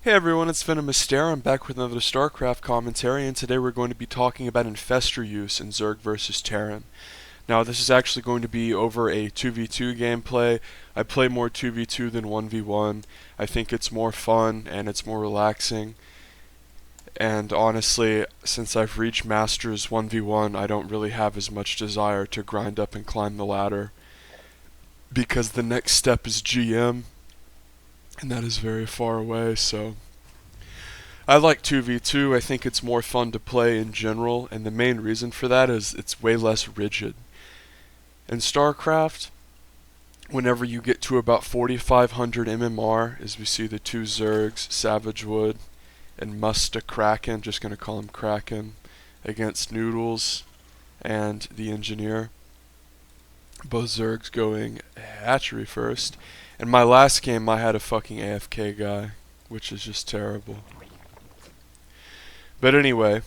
Hey everyone, it's VenomousStare. I'm back with another StarCraft commentary, and today we're going to be talking about Infestor use in Zerg versus Terran. Now, this is actually going to be over a 2v2 gameplay. I play more 2v2 than 1v1. I think it's more fun and it's more relaxing. And honestly, since I've reached Masters 1v1, I don't really have as much desire to grind up and climb the ladder, because the next step is GM, and that is very far away, so I like 2v2. I think it's more fun to play in general, and the main reason for that is it's way less rigid. In StarCraft, whenever you get to about 4,500 MMR, as we see the two Zergs, Savagewood and Musta Kraken, just going to call him Kraken, against Noodles and the Engineer. Both Zergs going hatchery first. In my last game, I had a fucking AFK guy, which is just terrible. But anyway,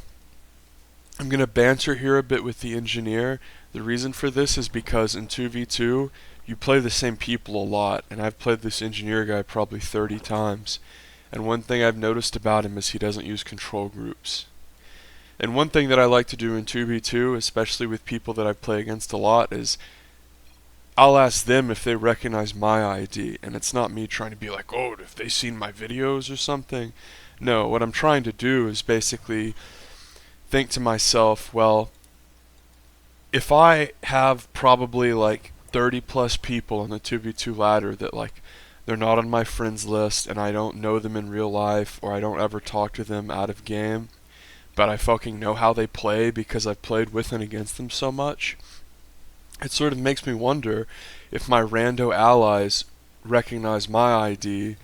I'm going to banter here a bit with the Engineer. The reason for this is because in 2v2, you play the same people a lot, and I've played this Engineer guy probably 30 times. And one thing I've noticed about him is he doesn't use control groups. And one thing that I like to do in 2v2, especially with people that I play against a lot, is I'll ask them if they recognize my ID, and it's not me trying to be like, oh, have they seen my videos or something? No, what I'm trying to do is basically think to myself, well, if I have probably like 30 plus people on the 2v2 ladder that like they're not on my friends list and I don't know them in real life, or I don't ever talk to them out of game, but I fucking know how they play because I've played with and against them so much, it sort of makes me wonder if my rando allies recognize my ID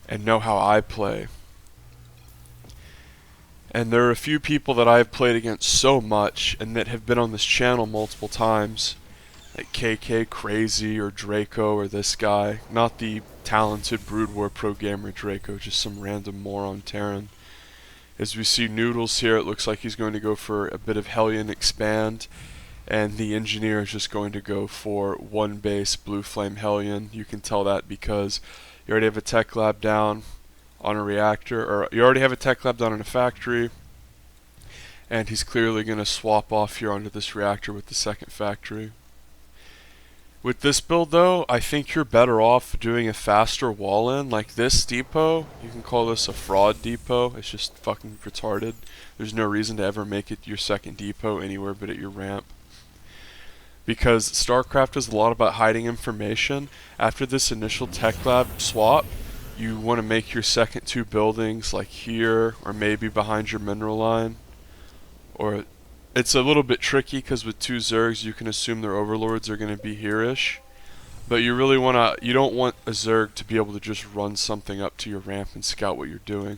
and know how I play. And there are a few people that I've played against so much and that have been on this channel multiple times, like KK Crazy or Draco or this guy, not the talented Brood War pro gamer Draco, just some random moron Terran. As we see Noodles here, it looks like he's going to go for a bit of Hellion expand, and the Engineer is just going to go for one base Blue Flame Hellion. You can tell that because you already have a tech lab down on a reactor, or you already have a tech lab down in a factory, and he's clearly going to swap off here onto this reactor with the second factory. With this build though, I think you're better off doing a faster wall in, like this depot. You can call this a fraud depot, it's just fucking retarded. There's no reason to ever make it your second depot anywhere but at your ramp, because StarCraft is a lot about hiding information. After this initial tech lab swap, you want to make your second two buildings like here, or maybe behind your mineral line. Or it's a little bit tricky because with two Zergs you can assume their overlords are going to be here-ish. But you really you don't want a Zerg to be able to just run something up to your ramp and scout what you're doing.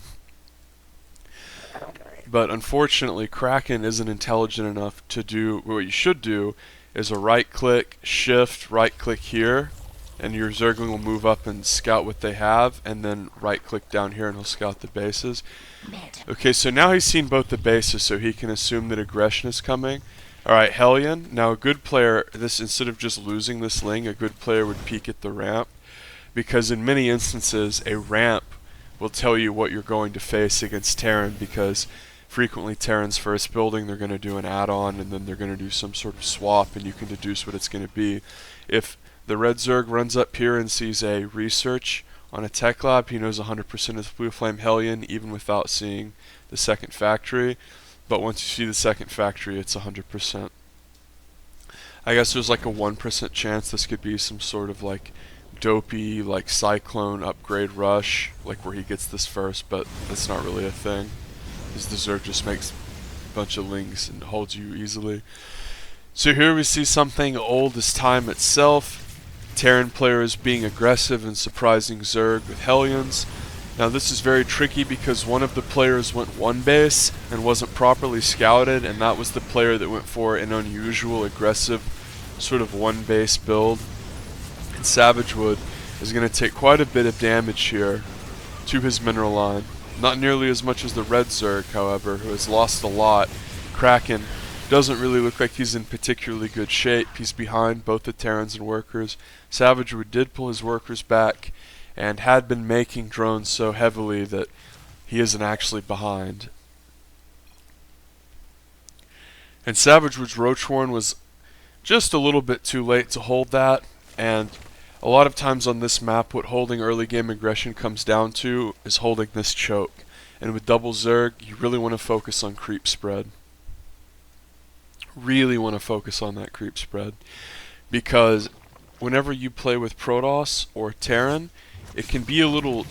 But unfortunately, Kraken isn't intelligent enough to do what you should do is a right click, shift, right click here, and your Zergling will move up and scout what they have, and then right click down here and he'll scout the bases. Okay, so now he's seen both the bases, so he can assume that aggression is coming. Alright, Hellion. Now a good player, instead of just losing this Ling, a good player would peek at the ramp, because in many instances a ramp will tell you what you're going to face against Terran, because frequently Terran's first building they're going to do an add-on and then they're going to do some sort of swap, and you can deduce what it's going to be. If the red Zerg runs up here and sees a research on a tech lab, he knows 100% of Blue Flame Hellion even without seeing the second factory. But once you see the second factory, it's 100%. I guess there's like a 1% chance this could be some sort of like dopey like Cyclone upgrade rush, like where he gets this first, but that's not really a thing, because the Zerg just makes a bunch of links and holds you easily. So here we see something old as time itself. Terran players being aggressive and surprising Zerg with Hellions. Now this is very tricky because one of the players went one base and wasn't properly scouted, and that was the player that went for an unusual aggressive sort of one base build. And Savagewood is going to take quite a bit of damage here to his mineral line. Not nearly as much as the red Zerg, however, who has lost a lot. Kraken doesn't really look like he's in particularly good shape. He's behind both the Terrans and workers. Savagewood did pull his workers back, and had been making drones so heavily that he isn't actually behind. And Savage Wood's Roachhorn was just a little bit too late to hold that, and a lot of times on this map what holding early game aggression comes down to is holding this choke. And with double Zerg, you really want to focus on creep spread. Really want to focus on that creep spread, because whenever you play with Protoss or Terran, it can be a little,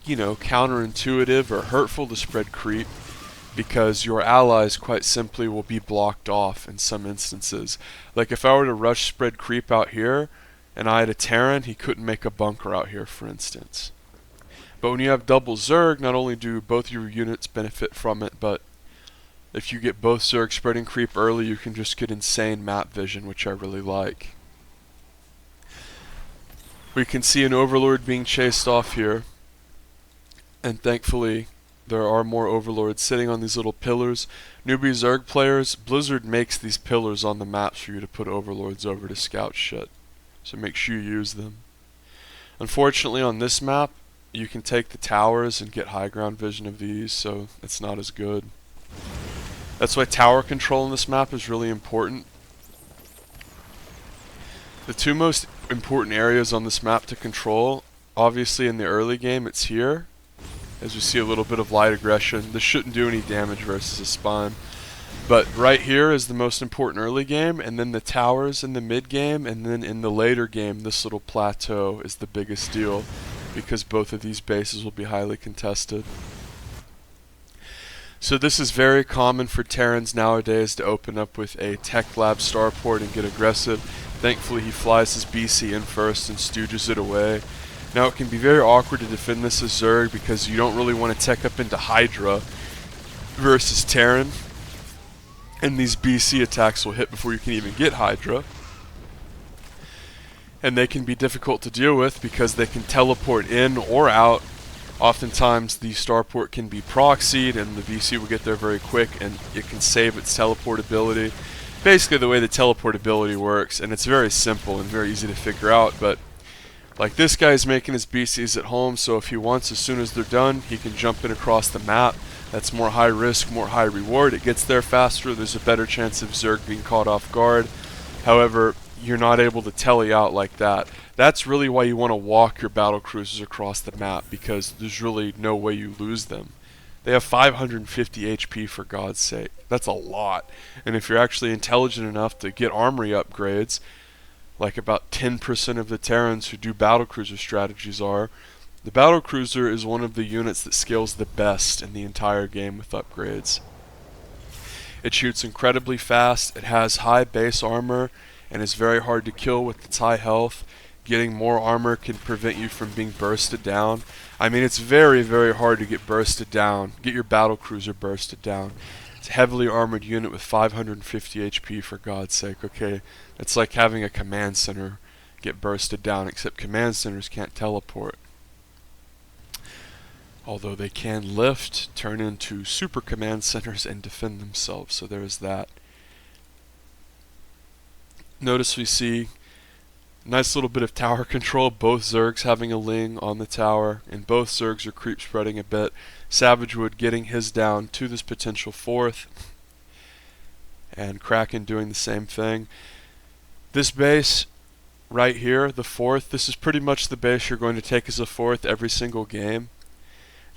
counterintuitive or hurtful to spread creep, because your allies quite simply will be blocked off in some instances. Like if I were to rush spread creep out here and I had a Terran, he couldn't make a bunker out here, for instance. But when you have double Zerg, not only do both your units benefit from it, but if you get both Zerg spreading creep early, you can just get insane map vision, which I really like. We can see an Overlord being chased off here, and thankfully there are more Overlords sitting on these little pillars. Newbie Zerg players, Blizzard makes these pillars on the maps for you to put Overlords over to scout shit, so make sure you use them. Unfortunately on this map, you can take the towers and get high ground vision of these, so it's not as good. That's why tower control in this map is really important. The two most important areas on this map to control, obviously in the early game, it's here. As we see a little bit of light aggression. This shouldn't do any damage versus a spawn. But right here is the most important early game, and then the towers in the mid game, and then in the later game, this little plateau is the biggest deal, because both of these bases will be highly contested. So this is very common for Terrans nowadays to open up with a Tech Lab starport and get aggressive. Thankfully he flies his BC in first and stooges it away. Now it can be very awkward to defend this as Zerg because you don't really want to tech up into Hydra versus Terran. And these BC attacks will hit before you can even get Hydra. And they can be difficult to deal with because they can teleport in or out. Oftentimes the starport can be proxied and the VC will get there very quick and it can save its teleportability. Basically the way the teleportability works, and it's very simple and very easy to figure out, but like this guy's making his BCs at home, so if he wants, as soon as they're done, he can jump in across the map. That's more high risk, more high reward. It gets there faster, there's a better chance of Zerg being caught off guard. However, you're not able to tele out like that. That's really why you want to walk your battle cruisers across the map, because there's really no way you lose them. They have 550 HP for God's sake. That's a lot. And if you're actually intelligent enough to get armory upgrades, like about 10% of the Terrans who do battlecruiser strategies are, the battlecruiser is one of the units that scales the best in the entire game with upgrades. It shoots incredibly fast, it has high base armor, and is very hard to kill with its high health. Getting more armor can prevent you from being bursted down. I mean, it's very, very hard to get bursted down. Get your battlecruiser bursted down. It's a heavily armored unit with 550 HP for God's sake, okay? It's like having a command center get bursted down, except command centers can't teleport. Although they can lift, turn into super command centers, and defend themselves, so there's that. Notice we see nice little bit of tower control, both Zergs having a Ling on the tower, and both Zergs are creep spreading a bit. Savage Wood getting his down to this potential fourth, and Kraken doing the same thing. This base right here, the fourth, this is pretty much the base you're going to take as a fourth every single game.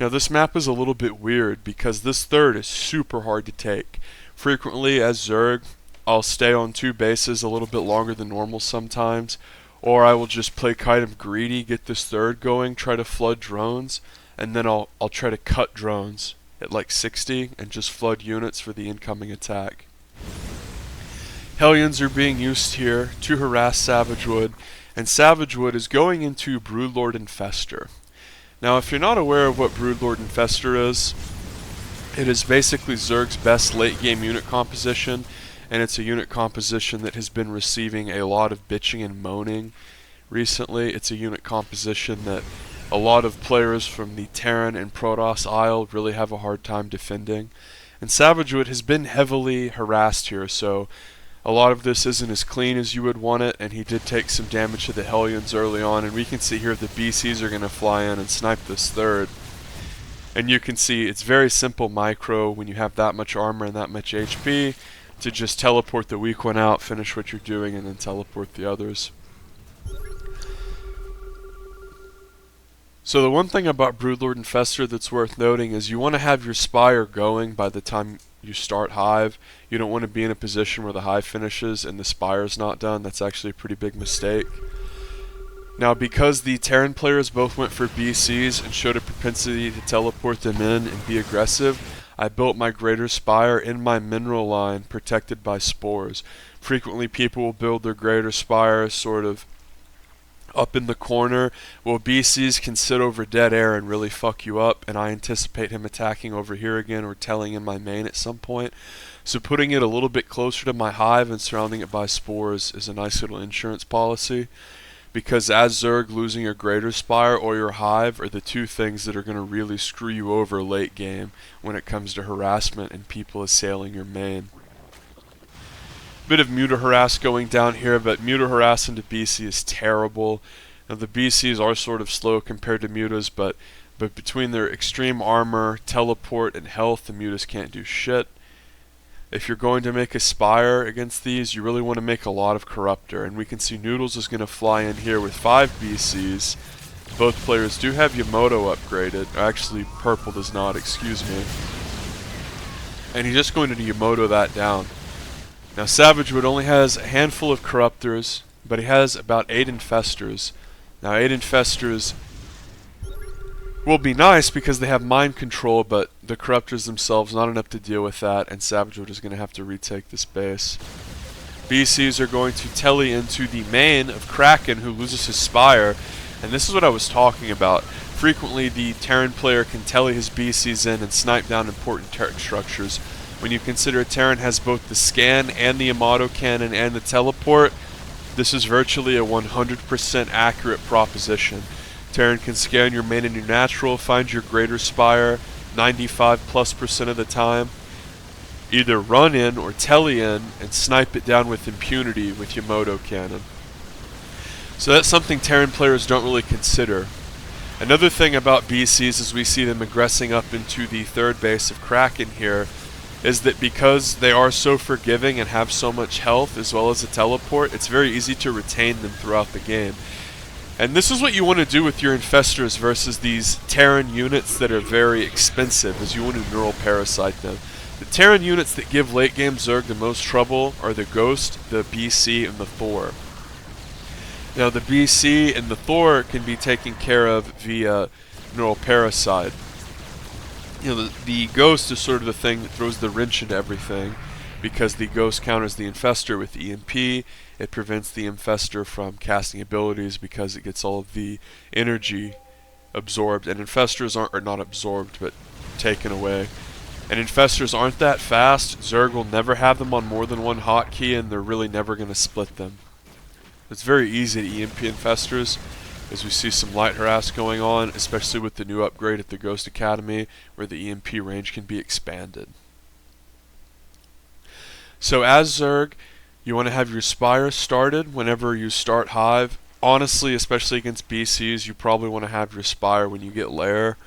Now this map is a little bit weird because this third is super hard to take. Frequently as Zerg, I'll stay on two bases a little bit longer than normal sometimes, or I will just play kind of greedy, get this third going, try to flood drones, and then I'll try to cut drones at like 60 and just flood units for the incoming attack. Hellions are being used here to harass Savage Wood, and Savage Wood is going into Broodlord Infestor. Now if you're not aware of what Broodlord Infestor is, it is basically Zerg's best late game unit composition, and it's a unit composition that has been receiving a lot of bitching and moaning recently. It's a unit composition that a lot of players from the Terran and Protoss Isle really have a hard time defending. And Savage Wood has been heavily harassed here, so A lot of this isn't as clean as you would want it, and he did take some damage to the Hellions early on, and we can see here the BCs are going to fly in and snipe this third. And you can see it's very simple micro when you have that much armor and that much HP to just teleport the weak one out, finish what you're doing, and then teleport the others. So the one thing about Broodlord Infestor that's worth noting is you want to have your Spire going by the time you start Hive. You don't want to be in a position where the Hive finishes and the Spire's not done. That's actually a pretty big mistake. Now, because the Terran players both went for BCs and showed a propensity to teleport them in and be aggressive, I built my Greater Spire in my mineral line protected by spores. Frequently people will build their Greater Spire sort of up in the corner. Well, BCs can sit over dead air and really fuck you up, and I anticipate him attacking over here again or telling in my main at some point. So putting it a little bit closer to my hive and surrounding it by spores is a nice little insurance policy, because as Zerg, losing your Greater Spire or your hive are the two things that are going to really screw you over late game when it comes to harassment and people assailing your main. Bit of muta harass going down here, but muta harass into BC is terrible. Now the BCs are sort of slow compared to mutas, but between their extreme armor, teleport, and health, the mutas can't do shit. If you're going to make a Spire against these, you really want to make a lot of Corruptor, and we can see Noodles is going to fly in here with 5 BCs. Both players do have Yamoto upgraded. Actually, Purple does not, excuse me. And he's just going to Yamoto that down. Now Savagewood only has a handful of Corruptors, but he has about 8 Infestors. Now 8 Infestors will be nice because they have mind control, but the Corruptors themselves not enough to deal with that, and Savagewood is going to have to retake this base. BCs are going to telly into the main of Kraken, who loses his Spire, and this is what I was talking about. Frequently the Terran player can telly his BCs in and snipe down important Terran structures. When you consider Terran has both the scan and the Yamato cannon and the teleport, this is virtually a 100% accurate proposition. Terran can scan your main and your natural, find your Greater Spire 95+% of the time, either run in or telly in and snipe it down with impunity with Yamato cannon. So that's something Terran players don't really consider. Another thing about BCs as we see them aggressing up into the third base of Kraken here is that because they are so forgiving and have so much health as well as a teleport, it's very easy to retain them throughout the game. And this is what you want to do with your Infestors versus these Terran units that are very expensive, is you want to neural parasite them. The Terran units that give late game Zerg the most trouble are the Ghost, the BC, and the Thor. Now the BC and the Thor can be taken care of via neural parasite. You know, the Ghost is sort of the thing that throws the wrench into everything, because the Ghost counters the Infestor with EMP. It prevents the Infestor from casting abilities because it gets all of the energy absorbed, and Infestors are not absorbed but taken away. And Infestors aren't that fast. Zerg will never have them on more than one hotkey, and they're really never going to split them. It's very easy to EMP Infestors, as we see some light harass going on, especially with the new upgrade at the Ghost Academy, where the EMP range can be expanded. So as Zerg, you want to have your Spire started whenever you start Hive. Honestly, especially against BCs, you probably want to have your Spire when you get Lair.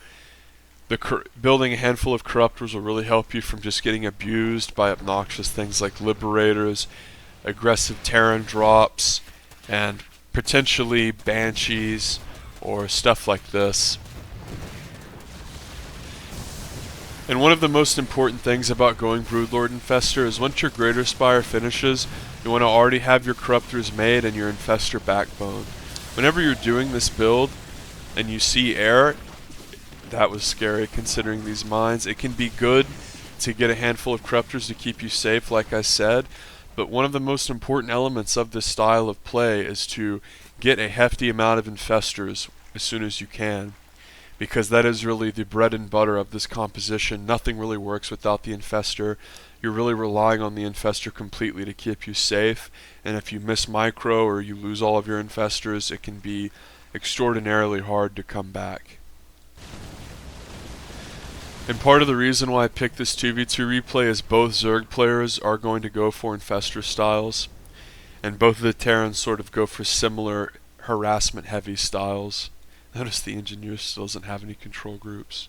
Building a handful of Corruptors will really help you from just getting abused by obnoxious things like Liberators, aggressive Terran drops, and potentially Banshees or stuff like this. And one of the most important things about going Broodlord Infestor is once your Greater Spire finishes, you want to already have your Corruptors made and your Infestor backbone. Whenever you're doing this build and you see air, that was scary considering these mines. It can be good to get a handful of Corruptors to keep you safe, like I said, but one of the most important elements of this style of play is to get a hefty amount of Infestors as soon as you can, because that is really the bread and butter of this composition. Nothing really works without the Infestor. You're really relying on the Infestor completely to keep you safe, and if you miss micro or you lose all of your Infestors, it can be extraordinarily hard to come back. And part of the reason why I picked this 2v2 replay is both Zerg players are going to go for Infestor styles, and both of the Terrans sort of go for similar harassment heavy styles. Notice the engineer still doesn't have any control groups.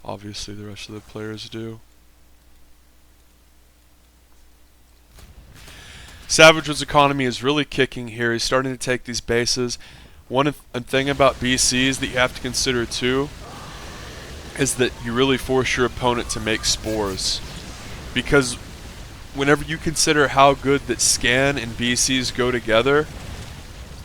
Obviously the rest of the players do. Savagewood's economy is really kicking here. He's starting to take these bases. One thing about BCs that you have to consider too is that you really force your opponent to make spores, because whenever you consider how good that scan and BCs go together,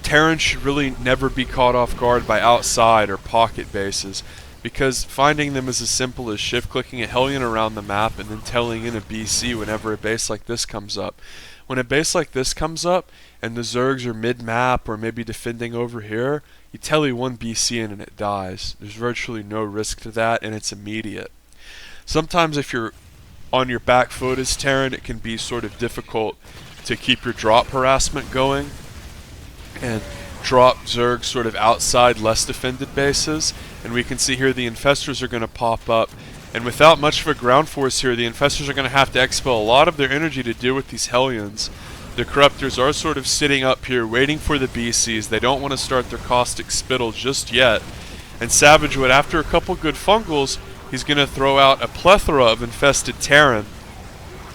Terran should really never be caught off guard by outside or pocket bases, because finding them is as simple as shift clicking a Hellion around the map and then telling in a BC whenever a base like this comes up. When a base like this comes up and the Zergs are mid-map or maybe defending over here, you telly one BC in and it dies. There's virtually no risk to that, and it's immediate. Sometimes if you're on your back foot as Terran, it can be sort of difficult to keep your drop harassment going and drop Zerg sort of outside less defended bases. And we can see here the Infestors are going to pop up, and without much of a ground force here, the Infestors are going to have to expel a lot of their energy to deal with these Hellions. The Corruptors are sort of sitting up here waiting for the BCs. They don't want to start their caustic spittle just yet. And Savagewood, after a couple good fungals, he's going to throw out a plethora of infested Terran.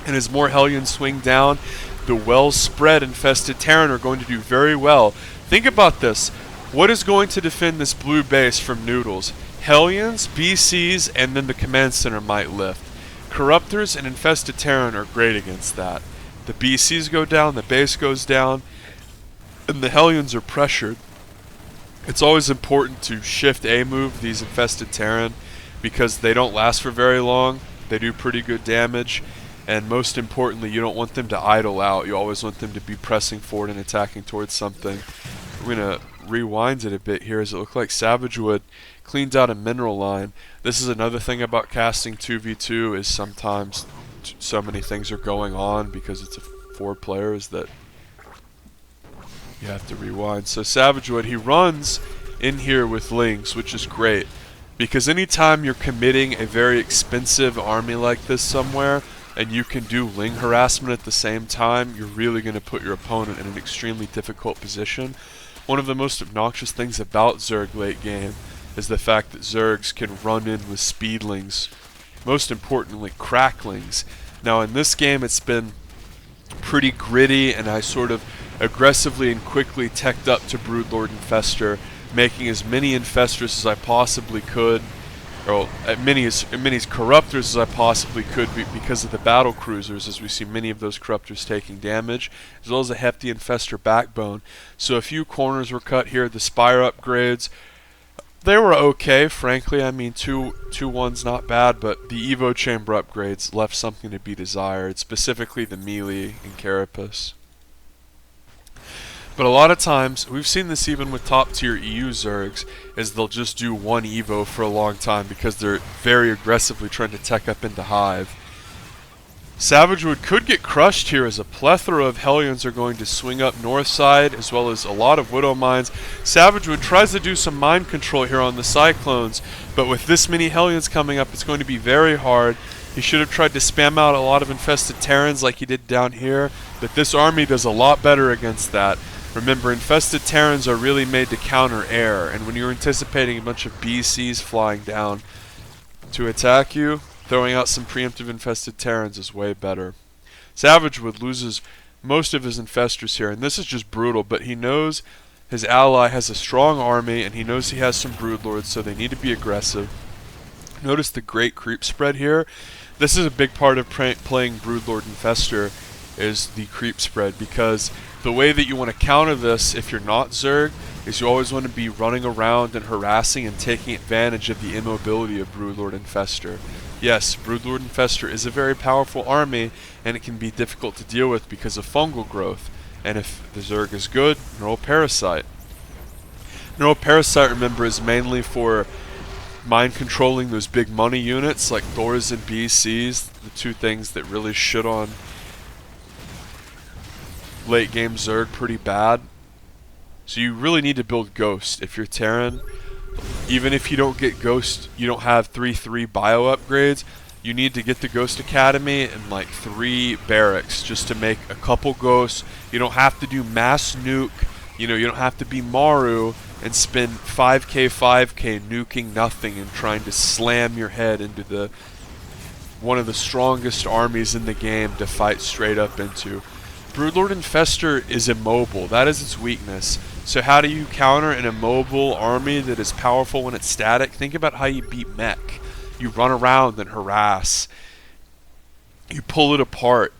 And as more Hellions swing down, the well-spread infested Terran are going to do very well. Think about this. What is going to defend this blue base from Noodles? Hellions, BCs, and then the command center might lift. Corruptors and infested Terran are great against that. The BCs go down, the base goes down, and the Hellions are pressured. It's always important to shift A move these infested Terran, because they don't last for very long. They do pretty good damage, and most importantly, you don't want them to idle out. You always want them to be pressing forward and attacking towards something. We're going to rewind it a bit here, as it looks like Savagewood cleans out a mineral line. This is another thing about casting 2v2, is sometimes so many things are going on because it's 4 players that you have to rewind. So Savagewood, he runs in here with Lings, which is great, because anytime you're committing a very expensive army like this somewhere and you can do Ling harassment at the same time, you're really going to put your opponent in an extremely difficult position. One of the most obnoxious things about Zerg late game is the fact that Zergs can run in with speedlings, most importantly cracklings. Now in this game it's been pretty gritty, and I sort of aggressively and quickly teched up to Broodlord Infestor, making as many Infestors as I possibly could, or as many Corruptors as I possibly could, because of the battle cruisers, as we see many of those Corruptors taking damage, as well as a hefty Infestor backbone. So a few corners were cut here. The Spire upgrades, they were okay, frankly. I mean, 2-1's not bad, but the Evo Chamber upgrades left something to be desired, specifically the melee and Carapace. But a lot of times, we've seen this even with top tier EU Zergs, is they'll just do one Evo for a long time because they're very aggressively trying to tech up into Hive. Savagewood could get crushed here, as a plethora of Hellions are going to swing up north side, as well as a lot of Widow Mines. Savagewood tries to do some mind control here on the Cyclones, but with this many Hellions coming up, it's going to be very hard. He should have tried to spam out a lot of infested Terrans like he did down here, but this army does a lot better against that. Remember, infested Terrans are really made to counter air, and when you're anticipating a bunch of BCs flying down to attack you, throwing out some preemptive infested Terrans is way better. Savagewood loses most of his infestors here, and this is just brutal, but he knows his ally has a strong army, and he knows he has some Broodlords, so they need to be aggressive. Notice the great creep spread here. This is a big part of playing Broodlord Infestor, is the creep spread, because the way that you want to counter this if you're not Zerg is you always want to be running around and harassing and taking advantage of the immobility of Broodlord Infestor. Yes, Broodlord Infestor is a very powerful army, and it can be difficult to deal with because of fungal growth. And if the Zerg is good, Neural Parasite. Neural Parasite, remember, is mainly for mind controlling those big money units like Thors and BCs, the 2 things that really shit on late game Zerg pretty bad. So you really need to build Ghost if you're Terran. even if you don't get Ghost, you don't have 3/3 bio upgrades, you need to get the Ghost Academy and like 3 barracks just to make a couple ghosts. You don't have to do mass nuke, you know, you don't have to be Maru and spend 5k nuking nothing and trying to slam your head into the one of the strongest armies in the game to fight straight up into. Broodlord Infestor is immobile. That is its weakness. So how do you counter an immobile army that is powerful when it's static? Think about how you beat mech. You run around and harass. You pull it apart.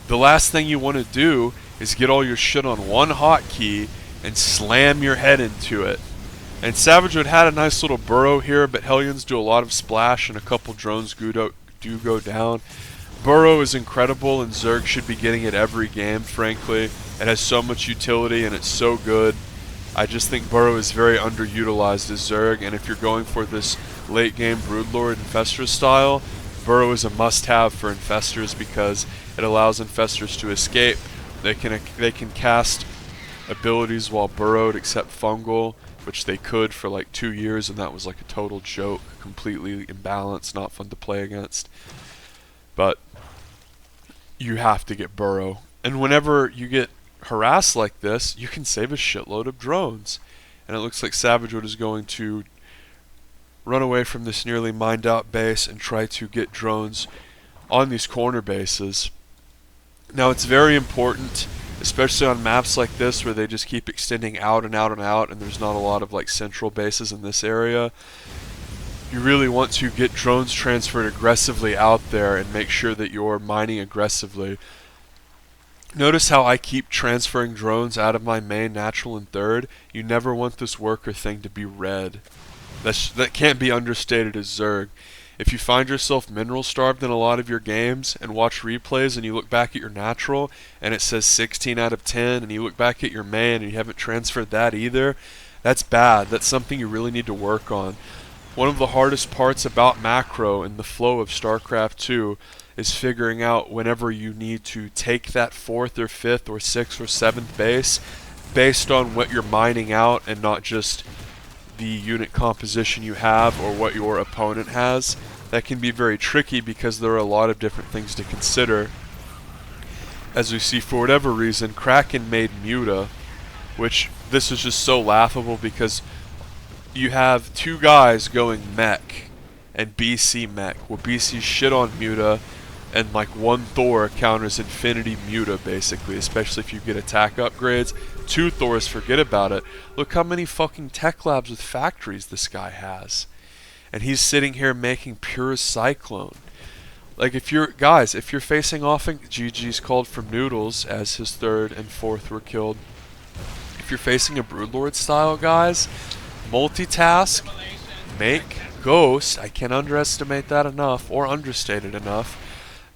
The last thing you want to do is get all your shit on one hotkey and slam your head into it. And Savage Wood had a nice little burrow here, but Hellions do a lot of splash and a couple drones do go down. Burrow is incredible and Zerg should be getting it every game, frankly. It has so much utility and it's so good. I just think Burrow is very underutilized as Zerg, and if you're going for this late game Broodlord Infestor style, Burrow is a must-have for Infestors because it allows Infestors to escape. They can cast abilities while burrowed except fungal, which they could for like 2 years, and that was like a total joke, completely imbalanced, not fun to play against. But you have to get burrow, and whenever you get harassed like this, you can save a shitload of drones. And it looks like Savage Wood is going to run away from this nearly mined out base and try to get drones on these corner bases. Now it's very important, especially on maps like this where they just keep extending out and out and out and there's not a lot of like central bases in this area. You really want to get drones transferred aggressively out there and make sure that you're mining aggressively. Notice how I keep transferring drones out of my main, natural, and third. You never want this worker thing to be red. That can't be understated as Zerg. If you find yourself mineral starved in a lot of your games and watch replays and you look back at your natural and it says 16 out of 10 and you look back at your main and you haven't transferred that either, that's bad. That's something you really need to work on. One of the hardest parts about macro and the flow of StarCraft 2 is figuring out whenever you need to take that 4th or 5th or 6th or 7th base based on what you're mining out and not just the unit composition you have or what your opponent has. That can be very tricky because there are a lot of different things to consider. As we see, for whatever reason, Kraken made Muta, which this is just so laughable because you have 2 guys going mech and BC mech. Well, BC shit on Muta, and like 1 Thor counters infinity Muta basically, especially if you get attack upgrades. 2 Thors, forget about it. Look how many fucking tech labs with factories this guy has. And he's sitting here making pure Cyclone. Like if you're facing off, GG's called from Noodles as his 3rd and 4th were killed. If you're facing a Broodlord style, guys, multitask, make Ghost. I can't underestimate that enough or understate it enough.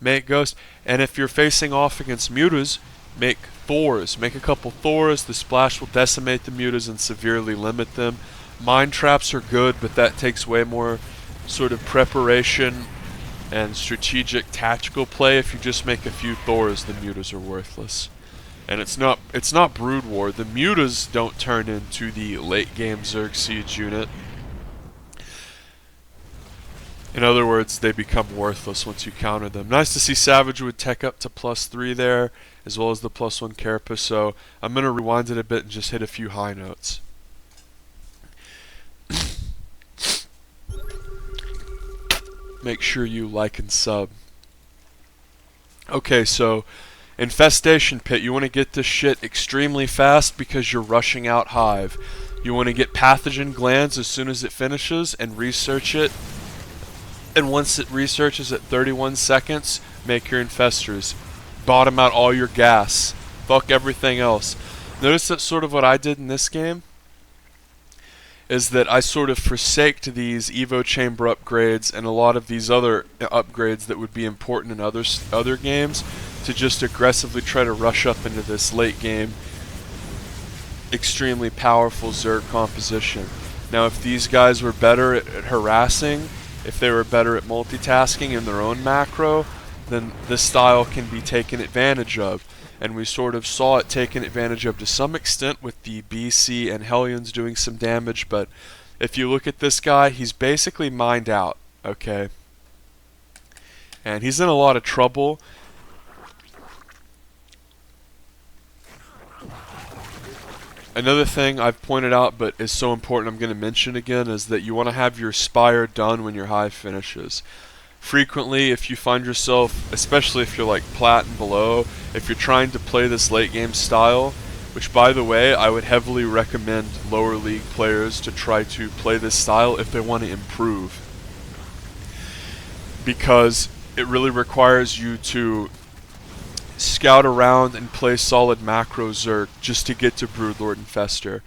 Make Ghost, and if you're facing off against Mutas, make Thors. Make a couple Thors. The splash will decimate the Mutas and severely limit them. Mine traps are good, but that takes way more sort of preparation and strategic tactical play. If you just make a few Thors, the Mutas are worthless. And it's not Brood War. The Mutas don't turn into the late game Zerg Siege unit. In other words, they become worthless once you counter them. Nice to see Savage Wood tech up to +3 there, as well as the +1 Carapace, so I'm going to rewind it a bit and just hit a few high notes. Make sure you like and sub. Okay, so Infestation Pit, you want to get this shit extremely fast because you're rushing out Hive. You want to get Pathogen Glands as soon as it finishes and research it. And once it researches at 31 seconds, make your Infestors. Bottom out all your gas. Fuck everything else. Notice that sort of what I did in this game is that I sort of forsaked these Evo Chamber upgrades and a lot of these other upgrades that would be important in other games to just aggressively try to rush up into this late game extremely powerful Zerg composition. Now if these guys were better at harassing, if they were better at multitasking in their own macro, then this style can be taken advantage of. And we sort of saw it taken advantage of to some extent with the BC and Hellions doing some damage, but if you look at this guy, he's basically mined out, okay? And he's in a lot of trouble. Another thing I've pointed out but is so important I'm going to mention again is that you want to have your spire done when your hive finishes. Frequently, if you find yourself, especially if you're like plat and below, if you're trying to play this late game style, which by the way, I would heavily recommend lower league players to try to play this style if they want to improve. Because it really requires you to scout around and play solid macro Zerg just to get to Broodlord Infestor.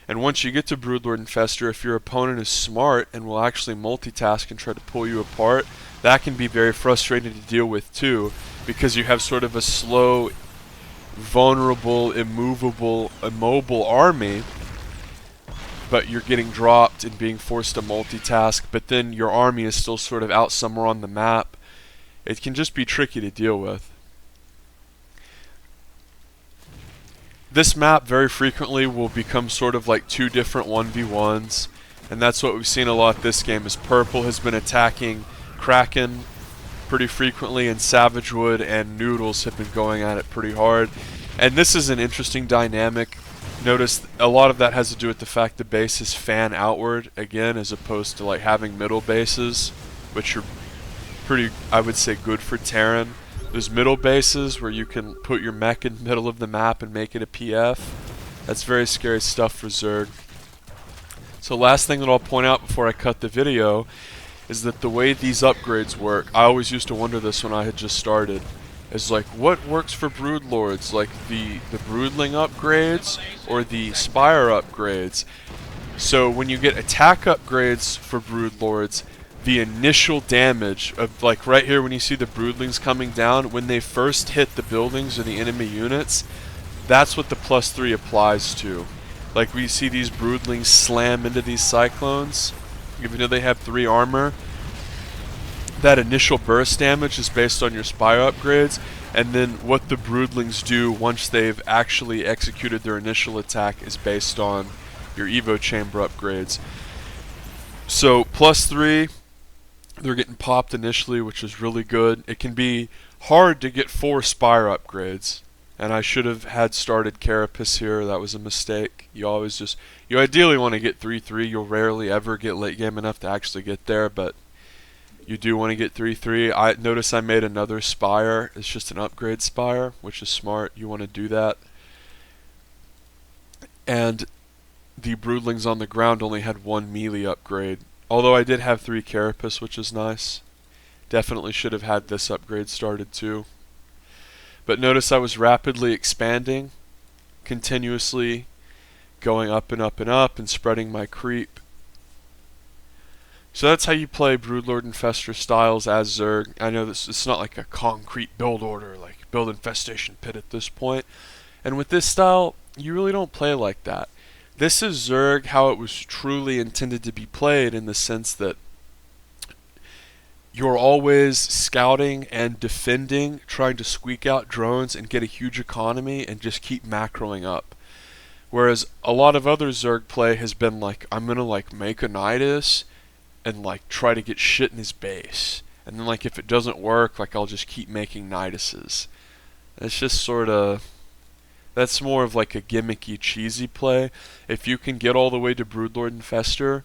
And once you get to Broodlord Infestor, if your opponent is smart and will actually multitask and try to pull you apart, that can be very frustrating to deal with too, because you have sort of a slow, vulnerable, immobile army, but you're getting dropped and being forced to multitask, but then your army is still sort of out somewhere on the map. It can just be tricky to deal with. This map very frequently will become sort of like two different 1v1s, and that's what we've seen a lot this game. Is Purple has been attacking Kraken pretty frequently, and Savagewood and Noodles have been going at it pretty hard. And this is an interesting dynamic. Notice a lot of that has to do with the fact the bases fan outward again, as opposed to like having middle bases, which are pretty, I would say, good for Terran. There's middle bases where you can put your mech in the middle of the map and make it a PF. That's very scary stuff for Zerg. So last thing that I'll point out before I cut the video is that the way these upgrades work, I always used to wonder this when I had just started, is like, what works for Broodlords? Like the Broodling upgrades or the Spire upgrades? So when you get attack upgrades for Broodlords, the initial damage of, like right here when you see the Broodlings coming down, when they first hit the buildings or the enemy units, that's what the +3 applies to. Like we see these Broodlings slam into these Cyclones, even though they have 3 armor. That initial burst damage is based on your Spire upgrades, and then what the Broodlings do once they've actually executed their initial attack is based on your Evo Chamber upgrades. So +3, they're getting popped initially, which is really good. It can be hard to get 4 Spire upgrades, and I should have had started Carapace here. That was a mistake. You ideally want to get 3-3. You'll rarely ever get late game enough to actually get there, but you do want to get 3-3. Notice I made another Spire. It's just an upgrade Spire, which is smart. You want to do that. And the Broodlings on the ground only had 1 melee upgrade. Although I did have 3 Carapace, which is nice. Definitely should have had this upgrade started too. But notice I was rapidly expanding, continuously going up and up and up and spreading my creep. So that's how you play Broodlord Infestor styles as Zerg. I know this it's not like a concrete build order, like build infestation pit at this point. And with this style, you really don't play like that. This is Zerg how it was truly intended to be played, in the sense that you're always scouting and defending, trying to squeak out drones and get a huge economy and just keep macroing up. Whereas a lot of other Zerg play has been like, I'm gonna like make a Nidus and like try to get shit in his base. And then like if it doesn't work, like I'll just keep making Niduses. It's just sort of, that's more of like a gimmicky, cheesy play. If you can get all the way to Broodlord Infestor,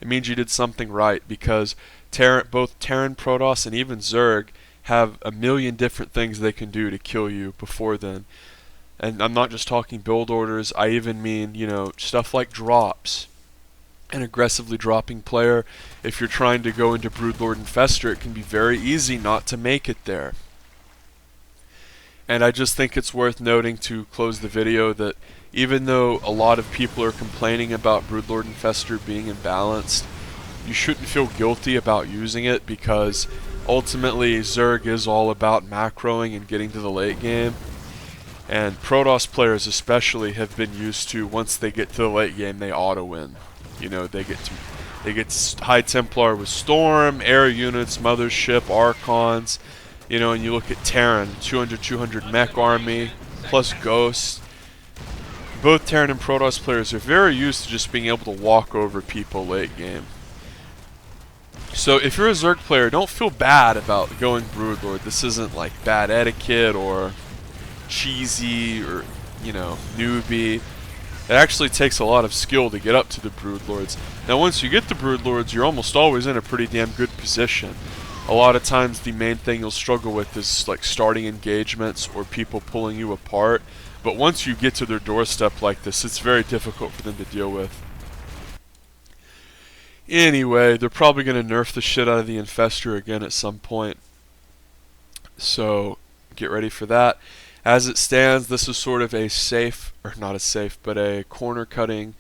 it means you did something right, because both Terran, Protoss, and even Zerg have a million different things they can do to kill you before then. And I'm not just talking build orders, I even mean, you know, stuff like drops. An aggressively dropping player, if you're trying to go into Broodlord Infestor, it can be very easy not to make it there. And I just think it's worth noting to close the video that even though a lot of people are complaining about Broodlord Infestor being imbalanced, you shouldn't feel guilty about using it, because ultimately Zerg is all about macroing and getting to the late game. And Protoss players especially have been used to, once they get to the late game, they auto-win. You know, they get High Templar with Storm, air units, Mothership, Archons. You know, and you look at Terran, 200 mech army, plus Ghosts. both Terran and Protoss players are very used to just being able to walk over people late game. So if you're a Zerg player, don't feel bad about going Broodlord. This isn't like bad etiquette or cheesy or, you know, newbie. It actually takes a lot of skill to get up to the Broodlords. Now once you get the Broodlords, you're almost always in a pretty damn good position. A lot of times the main thing you'll struggle with is like starting engagements or people pulling you apart. But once you get to their doorstep like this, it's very difficult for them to deal with. Anyway, they're probably going to nerf the shit out of the Infestor again at some point. So get ready for that. As it stands, this is sort of a safe, or not a safe, but a corner cutting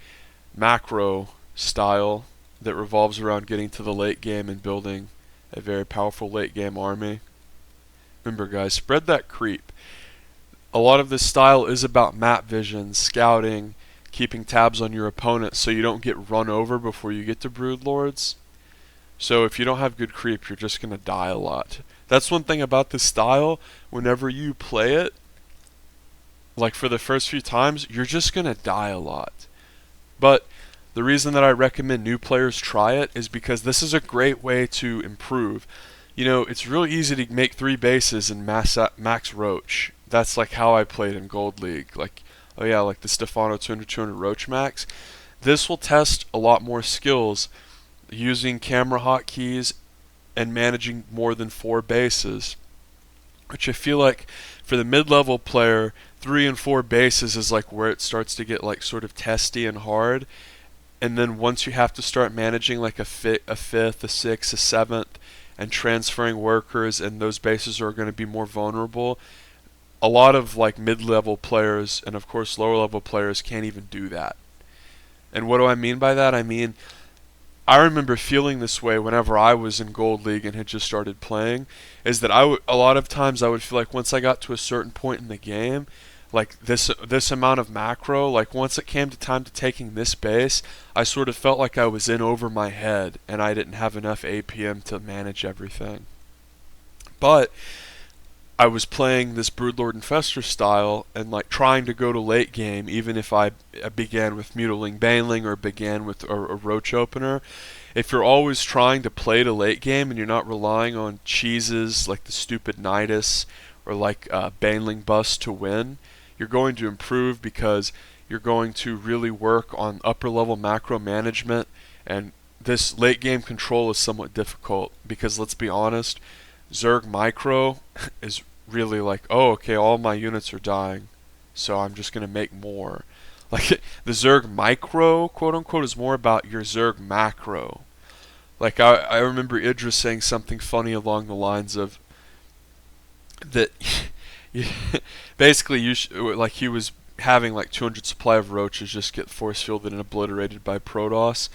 macro style that revolves around getting to the late game and building a very powerful late game army. Remember guys, spread that creep. A lot of this style is about map vision, scouting, keeping tabs on your opponent so you don't get run over before you get to Broodlords. So if you don't have good creep, you're just going to die a lot. That's one thing about this style. Whenever you play it, like for the first few times, you're just going to die a lot. But the reason that I recommend new players try it is because this is a great way to improve. You know, it's really easy to make 3 bases and max Roach. That's like how I played in Gold League. Like, oh yeah, like the Stephano 200 Roach max. This will test a lot more skills using camera hotkeys and managing more than 4 bases. Which I feel like for the mid-level player, 3 and 4 bases is like where it starts to get like sort of testy and hard. And then once you have to start managing like a 5th, a 6th, a 7th, and transferring workers, and those bases are going to be more vulnerable, a lot of like mid-level players and of course lower-level players can't even do that. And what do I mean by that? I mean, I remember feeling this way whenever I was in Gold League and had just started playing, is that a lot of times I would feel like once I got to a certain point in the game, like this amount of macro, like once it came to time to taking this base, I sort of felt like I was in over my head and I didn't have enough APM to manage everything. But I was playing this Broodlord Infestor style and like trying to go to late game, even if I began with Mutiling Baneling or began with a Roach opener. If you're always trying to play to late game and you're not relying on cheeses like the stupid Nidus or like Baneling Bust to win, you're going to improve because you're going to really work on upper level macro management, and this late game control is somewhat difficult because let's be honest, Zerg micro is really like, oh okay, all my units are dying, so I'm just going to make more. Like the Zerg micro, quote unquote, is more about your Zerg macro. Like I remember Idris saying something funny along the lines of that basically like he was having like 200 supply of roaches just get force fielded and obliterated by Protoss,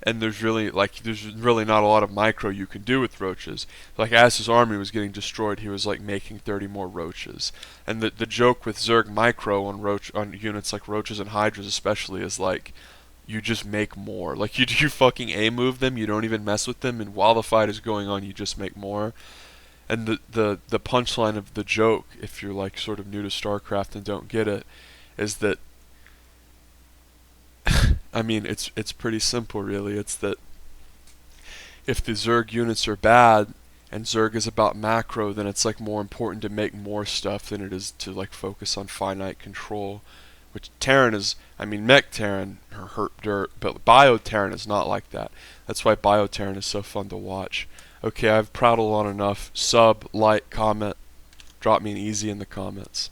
and there's really not a lot of micro you can do with roaches. Like as his army was getting destroyed, he was like making 30 more roaches. And the joke with Zerg micro on units like roaches and hydras especially is like you just make more. Like you fucking A move them, you don't even mess with them, and while the fight is going on you just make more. And the punchline of the joke, if you're like sort of new to StarCraft and don't get it, is that I mean it's pretty simple really. It's that if the Zerg units are bad and Zerg is about macro, then it's like more important to make more stuff than it is to like focus on finite control. Which Terran is, I mean Mech Terran hurt dirt, but Bio Terran is not like that. That's why Bio Terran is so fun to watch. Okay, I've prattled on enough. Sub, like, comment, drop me an easy in the comments.